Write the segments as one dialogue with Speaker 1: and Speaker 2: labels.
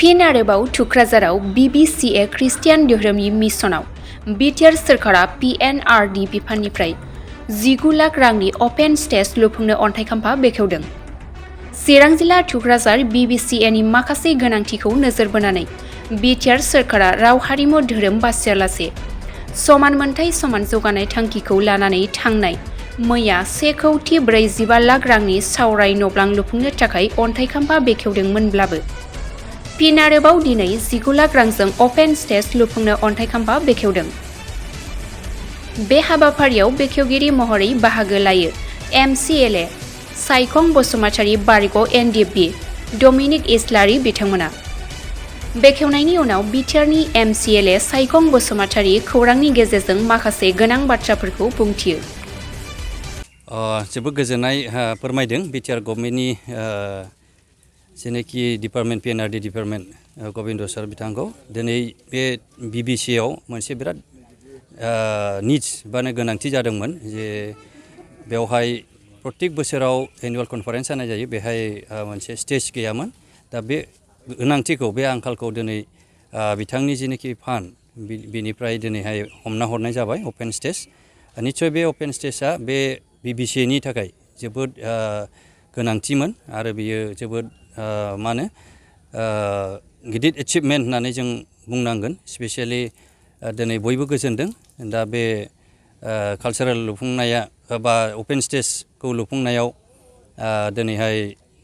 Speaker 1: फिन आरोबाव थुक्राझाराव BBCA Christian धोरोमनि मिशनाव बिटिआर सोरखारा PNRD बिफाननिफ्राय 19 लाख रांनि अपेन स्टेज लुफुंनो अन्थाइ खाम्फा बेखेवदों। चिरां जिल्ला थुक्राझार BBCAनि माखासे गोनांथिखौ नोजोर बोनानै बिटिआर सोरखारा राव हारिमु धोरोम बासियालासे समान मोनथाय समान जौगानाय थांखिखौ लानानै थांनाय मैया 1,45 लाख रांनि सावराय नब्लां लुफुंनो थाखाय अन्थाइ खाम्फा बेखेवदोंमोनब्लाबो फिन आरोबाव दिनै 19 लाख रांजों अपेन स्टेज लुफुंनो अन्थाइ खाम्फा बेखेवदों। बे हाबाफारियाव बेखेवगिरि महरै बाहागो लायो MCLA साइखं बसुमतारी बारग NDP डमिनिक इस्लारि बिथांमोना। बेखेवनायनि उनाव बिटिआरनि MCLA साइखं बसुमतारी खौरांनि गेजेरजों माखासे गोनां बाथ्राफोरखौ बुंथियो।
Speaker 2: जोबोद गोजोननाय फोरमायदों बिटिआर गभर्नमेन्टनि जेनेखि डिपार्टमेन्ट PNRD डिपार्टमेन्ट गबिन्द सार बिथांखौ दिनै बे BBCआव मोनसे बिराद निड्स बानो गोनांथि जादोंमोन जे बेवहाय प्रत्येक बोसोराव एनुवेल कनफारेन्स जानाय जायो, बेहाय मोनसे स्टेज गैयामोन। दा बे गोनांथिखौ बे आंखालखौ दिनै बिथांनि जेनेखि फान्ड बेनिफ्राय दिनैहाय हमना हरनाय जाबाय अपेन स्टेज। निस्सय बे अपेन स्टेजआ बे BBCनि थाखाय जोबोद गोनांथिमोन आरो बियो जोबोद मा होनो गिदिर एचिभमेन्ट होननानै जों बुंनांगोन। स्पेसियेलि दिनै बयबो गोजोनदों। दा बे कालचारेल लुफुंनाया बा अपेन स्टेजखौ लुफुंनायाव दिनैहाय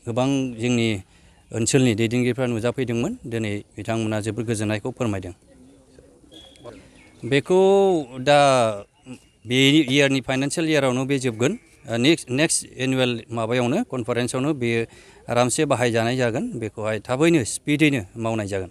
Speaker 2: गोबां जोंनि ओनसोलनि दैदेनगिरिफ्रा नुजाफैदोंमोन। दिनै बिथांमोना जोबोद गोजोननायखौ फोरमायदों। बेखौ दा बे इयारनि फाइनान्सियेल इयारावनो बे जोबगोन। नेक्स्ट एनुवेल माबायावनो कनफारेन्सआवनो बेयो आरामसे बाहायजानाय जागोन। बेखौहाय थाबैनो स्पिडैनो मावनाय जागोन।